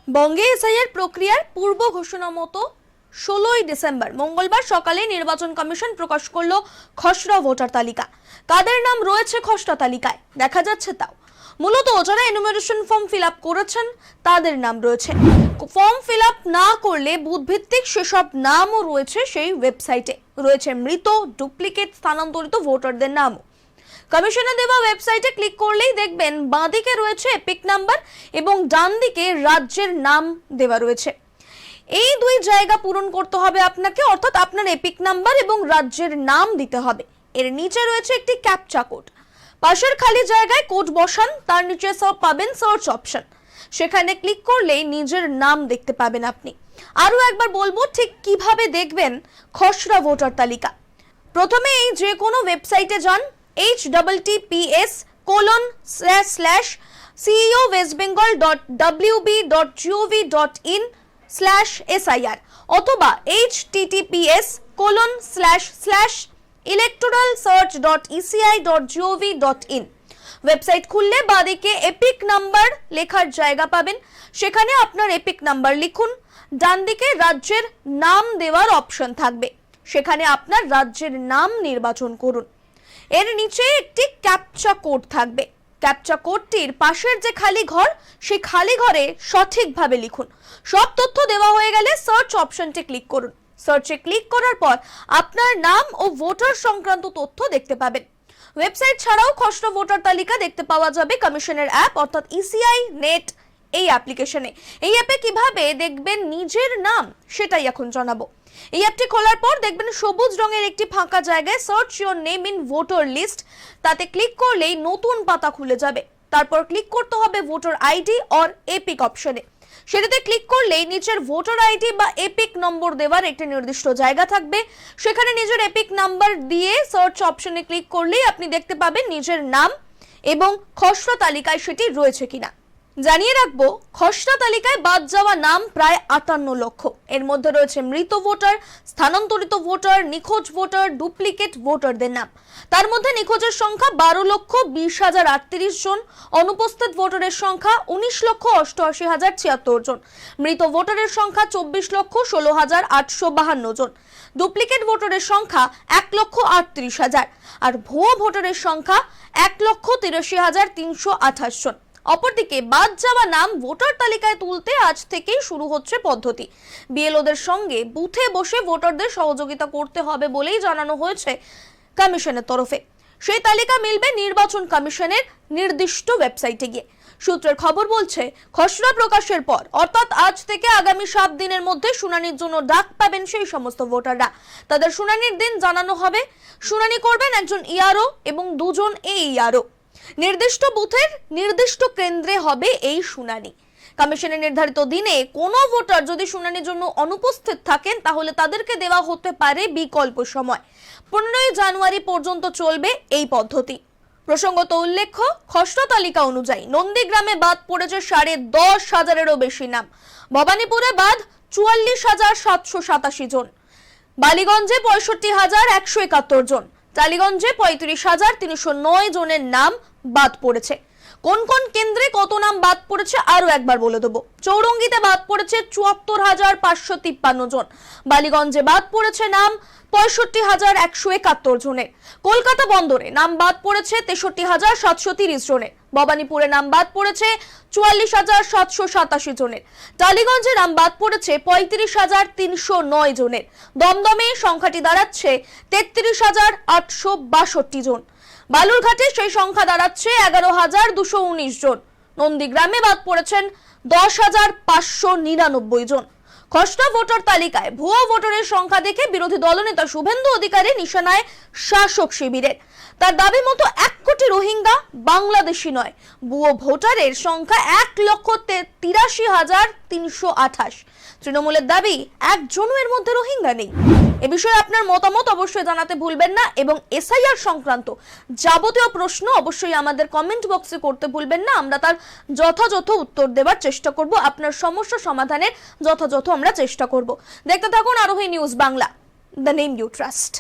বঙ্গে এসআইআর প্রক্রিয়ার পূর্ব ঘোষণা মতো 16ই ডিসেম্বর মঙ্গলবার সকালে নির্বাচন কমিশন প্রকাশ করলো খসড়া ভোটার তালিকা। কাদের নাম রয়েছে খসড়া তালিকায় দেখা যাচ্ছে তাও মূলত যারা এনুমারেশন ফর্ম ফিল আপ করেছেন তাদের নাম রয়েছে। ফর্ম ফিল আপ না করলে বুথ ভিত্তিক সেসব নামও রয়েছে সেই ওয়েবসাইটে। রয়েছে মৃত, ডুপ্লিকেট, স্থানান্তরিত ভোটারদের নামও। কমিশনের দেওয়া ওয়েবসাইটে ক্লিক করলেই দেখবেন বাঁদিকে রয়েছে এপিক নাম্বার এবং ডান দিকে রাজ্যের নাম দেওয়া রয়েছে। এই দুই জায়গা পূরণ করতে হবে আপনাকে, অর্থাৎ আপনার এপিক নাম্বার এবং রাজ্যের নাম দিতে হবে। এর নিচে রয়েছে একটি ক্যাপচা কোড, পাশের খালি জায়গায় কোড বসান, তার নিচে পাবেন সার্চ অপশন, সেখানে ক্লিক করলেই নিজের নাম দেখতে পাবেন আপনি। আরো একবার বলবো ঠিক কিভাবে দেখবেন খসড়া ভোটার তালিকা। প্রথমে এই যে কোনো ওয়েবসাইটে যান, https://ceo-westbengal.wb.gov.in/SIR অথবা https://electoralsearch.eci.gov.in। ওয়েবসাইট খুললে বাঁদিকে এপিক নাম্বার লেখার জায়গা পাবেন, সেখানে আপনার এপিক নাম্বার লিখুন। ডান দিকে রাজ্যের নাম দেওয়ার অপশন থাকবে, সেখানে আপনার রাজ্যের নাম নির্বাচন করুন। এর নিচে একটি ক্যাপচা কোড থাকবে, ক্যাপচা কোডটির পাশের যে খালি ঘর, সেই খালি ঘরে সঠিকভাবে লিখুন। সব তথ্য দেওয়া হয়ে গেলে সার্চ অপশনটি ক্লিক করুন। সার্চে ক্লিক করার পর আপনার নাম ও ভোটার সংক্রান্ত তথ্য দেখতে পাবেন। ওয়েবসাইট ছাড়াও খসড়া ভোটার তালিকা দেখতে পাওয়া যাবে কমিশনের অ্যাপ অর্থাৎ ইসিআই নেট এই অ্যাপ্লিকেশনে। এই অ্যাপে কিভাবে দেখবেন নিজের নাম সেটাই এখন জানাবো। এই অ্যাপটি খোলার পর দেখবেন সবুজ রঙের একটি ফাঁকা জায়গায় search your name in voter list, তাতে ক্লিক করলেই নতুন পাতা খুলে যাবে। তারপর ক্লিক করতে হবে ভোটার আইডি অর এপিক অপশনে। সেটাতে ক্লিক করলেই নিচের ভোটার আইডি বা এপিক নম্বর দেওয়ার একটি নির্দিষ্ট জায়গা থাকবে, সেখানে নিজের এপিক নাম্বার দিয়ে সার্চ অপশনে ক্লিক করলেই আপনি দেখতে পাবেন নিজের নাম এবং খসড়া তালিকায় সেটি রয়েছে কিনা। জানিয়ে রাখবো, খসড়া তালিকায় বাদ যাওয়া নাম প্রায় 58 লক্ষ। এর মধ্যে রয়েছে মৃত ভোটার, স্থানান্তরিত ভোটার, নিখোঁজ ভোটার, ডুপ্লিকেট ভোটারদের নাম। তার মধ্যে নিখোঁজের সংখ্যা 12,20,038 জন, অনুপস্থিত ভোটারের সংখ্যা 19,88,076 জন, মৃত ভোটারের সংখ্যা 24,16,852 জন, ডুপ্লিকেট ভোটারের সংখ্যা 1,38,000 আর ভুয়ো ভোটারের সংখ্যা 1,83,328 জন। অপরদিকে বাদ যাওয়া নাম ভোটার তালিকায় তুলতে আজ থেকেই শুরু হচ্ছে পদ্ধতি। বিএলওদের সঙ্গে বুথে বসে ভোটারদের সহযোগিতা করতে হবে বলেই জানানো হয়েছে কমিশনের তরফে। সেই তালিকা মিলবে নির্বাচন কমিশনের নির্দিষ্ট ওয়েবসাইটে গিয়ে। সূত্রের খবর বলছে, খসড়া প্রকাশের পর অর্থাৎ আজ থেকে আগামী 7 দিনের মধ্যে শুনানির জন্য ডাক পাবেন সেই সমস্ত ভোটাররা। তাদের শুনানির দিন জানানো হবে। শুনানি করবেন একজন ইআরও এবং 2 জন এইআরও। নির্দিষ্ট বুথের নির্দিষ্ট কেন্দ্রে হবে এই শুনানি। কমিশনের নির্ধারিত দিনে কোনো ভোটার যদি শুনানির জন্য অনুপস্থিত থাকেন তাহলে তাদেরকে দেওয়া হতে পারে বিকল্প সময়। 15ই জানুয়ারি পর্যন্ত চলবে এই পদ্ধতি। প্রসঙ্গত উল্লেখ্য, খসড়া তালিকা অনুযায়ী নন্দীগ্রামে বাদ পড়েছে 10,500-এরও বেশি নাম, ভবানীপুরে বাদ 44,787 জন, বালিগঞ্জে 65,171 জন, টালিগঞ্জে 35,309 জনের নাম বাদ পড়েছে। কোন কোন কেন্দ্রে কত নাম বাদ পড়েছে আরো একবার বলে দেবো। চৌরঙ্গিতে বাদ পড়েছে 74,553 জন, বালিগঞ্জে বাদ পড়েছে নাম 65,171 জনের, কলকাতা বন্দরে নাম বাদ পড়েছে 63,730 জনের, ভবানীপুরে নাম বাদ পড়েছে 44,787 জনের, টালিগঞ্জে নাম বাদ পড়েছে 35,309 জনের, দমদমে সংখ্যাটি দাঁড়াচ্ছে 33,862 জন, বালুরঘাটে সেই সংখ্যা দাঁড়াচ্ছে 11,219 জন, নন্দীগ্রামে বাদ পড়েছেন 10,599 জন। খসড়া ভোটার তালিকায় ভুয়ো ভোটারের সংখ্যা দেখে বিরোধী দলনেতা শুভেন্দু অধিকারী নিশানায় শাসক শিবিরের। তার দাবি মতো 1 কোটি রোহিঙ্গা বাংলাদেশি নয়, ভুয়ো ভোটারের সংখ্যা 1,83,328। তৃণমূলের দাবি একজনও এর মধ্যে রোহিঙ্গা নেই। এ বিষয়ে আপনার মতামত অবশ্যই জানাতে ভুলবেন না এবং এসআইআর সংক্রান্ত যাবতীয় প্রশ্ন অবশ্যই আমাদের কমেন্ট বক্সে করতে ভুলবেন না। আমরা তার যথাযথ উত্তর দেওয়ার চেষ্টা করব, আপনার সমস্যা সমাধানের যথাযথ আমরা চেষ্টা করব। দেখতে থাকুন Arohi news Bangla, the name you trust.